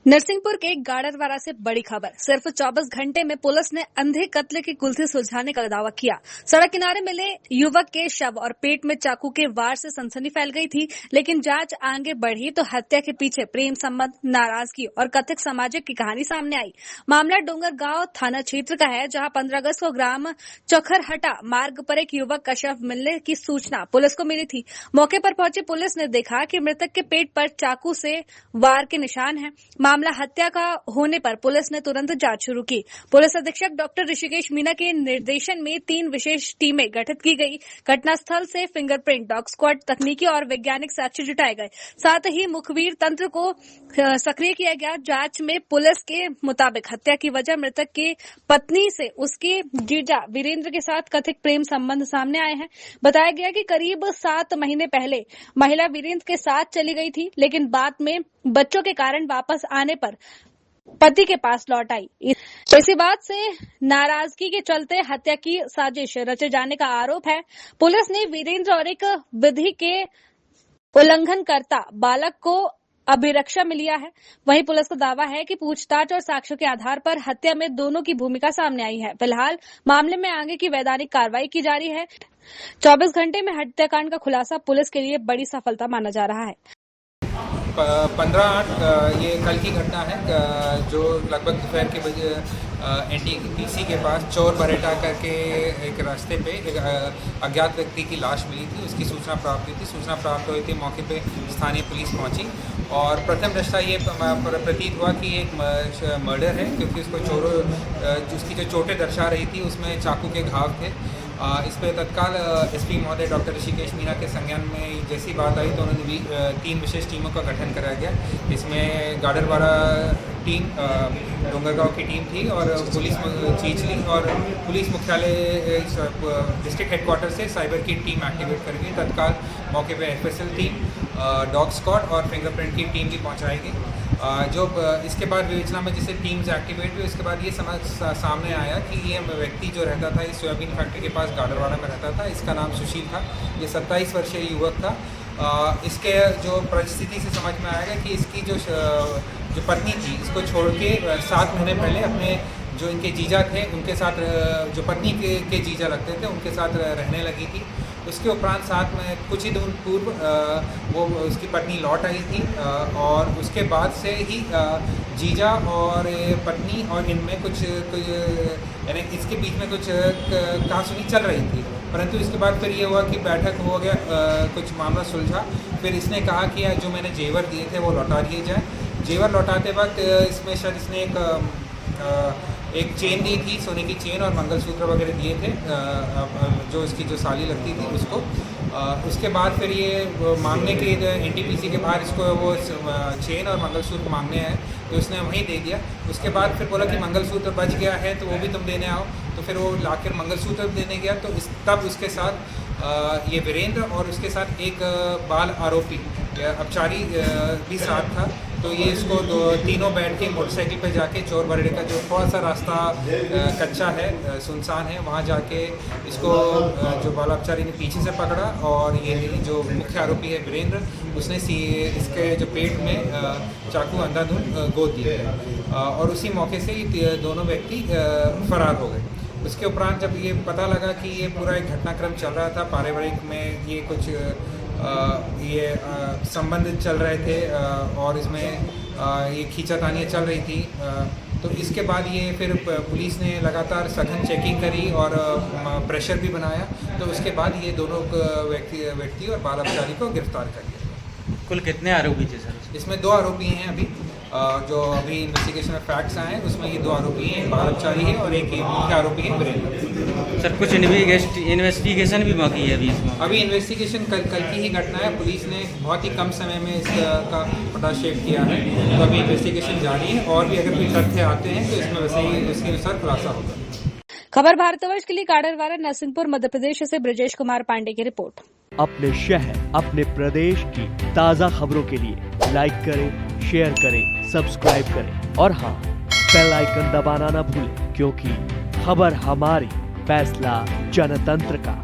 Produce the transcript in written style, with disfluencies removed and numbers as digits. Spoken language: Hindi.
नरसिंहपुर के गाडरवारा से बड़ी खबर। सिर्फ 24 घंटे में पुलिस ने अंधे कत्ल की कुल्थी सुलझाने का दावा किया। सड़क किनारे मिले युवक के शव और पेट में चाकू के वार से सनसनी फैल गई थी, लेकिन जांच आगे बढ़ी तो हत्या के पीछे प्रेम संबंध, नाराजगी और कथित सामाजिक की कहानी सामने आई। मामला डोंगरगांव थाना क्षेत्र का है, जहां 15 अगस्त को ग्राम चौखरहटा मार्ग पर एक युवक का शव मिलने की सूचना पुलिस को मिली थी। मौके पर पहुंची पुलिस ने देखा कि मृतक के पेट पर चाकू से वार के निशान हैं। मामला हत्या का होने पर पुलिस ने तुरंत जांच शुरू की। पुलिस अधीक्षक डॉक्टर ऋषिकेश मीना के निर्देशन में 3 विशेष टीमें गठित की गई। घटनास्थल से फिंगरप्रिंट, डॉग स्क्वाड, तकनीकी और वैज्ञानिक साक्ष्य जुटाए गए। साथ ही मुखबिर तंत्र को सक्रिय किया गया। जांच में पुलिस के मुताबिक हत्या की वजह मृतक की पत्नी से उसके जीजा वीरेंद्र के साथ कथित प्रेम संबंध सामने आए हैं। बताया गया कि करीब 7 महीने पहले महिला वीरेंद्र के साथ चली गई थी, लेकिन बाद में बच्चों के कारण वापस आने पर पति के पास लौट आई। इसी बात से नाराजगी के चलते हत्या की साजिश रचे जाने का आरोप है। पुलिस ने वीरेंद्र और एक विधि के उल्लंघनकर्ता बालक को अभिरक्षा में लिया है। वहीं पुलिस का दावा है कि पूछताछ और साक्ष्यों के आधार पर हत्या में दोनों की भूमिका सामने आई है। फिलहाल मामले में आगे की वैधानिक कार्रवाई की जा रही है। 24 घंटे में हत्याकांड का खुलासा पुलिस के लिए बड़ी सफलता माना जा रहा है। 15/8 ये कल की घटना है, जो लगभग दोपहर के बजे NTPC के पास चोर बरेटा करके एक रास्ते पे एक अज्ञात व्यक्ति की लाश मिली थी। उसकी सूचना प्राप्त हुई थी। सूचना प्राप्त हुई थी, मौके पे स्थानीय पुलिस पहुंची और प्रथम दृष्टया ये प्रतीत हुआ कि एक मर्डर है, क्योंकि उसकी जो चोटें दर्शा रही थी उसमें चाकू के घाव थे। इस पर तत्काल SP महोदय डॉक्टर ऋषिकेश मीना के संज्ञान में जैसी बात आई तो उन्होंने 3 विशेष टीमों का गठन कराया गया। इसमें गाडरवारा टीम, डोंगरगांव की टीम थी और पुलिस चीचली और पुलिस मुख्यालय डिस्ट्रिक्ट हेडक्वार्टर से साइबर की टीम एक्टिवेट कर गई। तत्काल मौके पे FSL टीम, डॉग स्क्वाड और फिंगरप्रिंट की टीम भी पहुंचाई गई। जो इसके बाद विवेचना में जैसे टीम्स एक्टिवेट हुई, उसके बाद ये सामने आया कि ये व्यक्ति जो रहता था इस सोयाबीन फैक्ट्री के पास गाडरवाड़ा में रहता था। इसका नाम सुशील था। ये 27 वर्षीय युवक था। इसके जो परिस्थिति से समझ में आएगा कि इसकी जो पत्नी थी, इसको छोड़ के 7 महीने पहले अपने जो इनके जीजा थे उनके साथ, जो पत्नी के जीजा लगते थे उनके साथ रहने लगी थी। उसके उपरांत साथ में कुछ ही दिन पूर्व वो उसकी पत्नी लौट आई थी और उसके बाद से ही जीजा और पत्नी और इनमें कुछ यानी इसके बीच में कुछ कहासुनी चल रही थी। परंतु इसके बाद फिर ये हुआ कि बैठक हो गया, कुछ मामला सुलझा। फिर इसने कहा कि जो मैंने जेवर दिए थे वो लौटा दिए जाए। जेवर लौटाते वक्त इसमें शायद इसने एक चेन दी थी, सोने की चेन और मंगलसूत्र वगैरह दिए थे, जो इसकी जो साली लगती थी उसको। उसके बाद फिर ये मांगने के लिए NTPC के बाहर इसको वो चेन और मंगलसूत्र मांगने आए तो उसने वहीं दे दिया। उसके बाद फिर बोला कि मंगलसूत्र बच गया है तो वो भी तुम देने आओ। तो फिर वो लाकर मंगलसूत्र देने गया तो तब उसके साथ ये वीरेंद्र और उसके साथ एक बाल आरोपी अपचारी भी साथ था। तो ये इसको तीनों बैठ के मोटरसाइकिल पे जाके चोर बरेड़े का जो थोड़ा सा रास्ता कच्चा है, सुनसान है, वहाँ जाके इसको जो बाल अपचारी ने पीछे से पकड़ा और ये जो मुख्य आरोपी है वीरेंद्र, उसने इसके जो पेट में चाकू अंधाधुंध गोद दिया और उसी मौके से ये दोनों व्यक्ति फरार हो गए। उसके उपरांत जब ये पता लगा कि ये पूरा एक घटनाक्रम चल रहा था, पारिवारिक में ये कुछ संबंध चल रहे थे और इसमें ये खींचातानियाँ चल रही थी, तो इसके बाद ये फिर पुलिस ने लगातार सघन चेकिंग करी और प्रेशर भी बनाया। तो उसके बाद ये दोनों व्यक्ति और बाल अपचारी को गिरफ्तार कर लिया। कुल कितने आरोपी थे सर? इसमें 2 आरोपी हैं अभी, जो अभी इन्वेस्टिगेशन में फैक्ट्स आए हैं उसमें ये 2 आरोपी हैं, बाल अपचारी है और एक मुख्य आरोपी है वीरेंद्र। सर कुछ इन्वेस्टिगेशन भी बाकी है अभी इन्वेस्टिगेशन कल की ही घटना है। पुलिस ने बहुत ही कम समय में इसका पटाक्षेप किया है, तो अभी इन्वेस्टिगेशन जारी है और भी अगर कोई तथ्य आते हैं तो इसमें वैसे ही उसके अनुसार खुलासा होगा। खबर भारतवर्ष के लिए गाडरवारा नरसिंहपुर मध्य प्रदेश से ब्रजेश कुमार पांडे की रिपोर्ट। अपने शहर, अपने प्रदेश की ताज़ा खबरों के लिए लाइक करें, शेयर करें, सब्सक्राइब करें और हाँ, बेल आइकन दबाना ना भूलें, क्योंकि खबर हमारी, फैसला जनतंत्र का।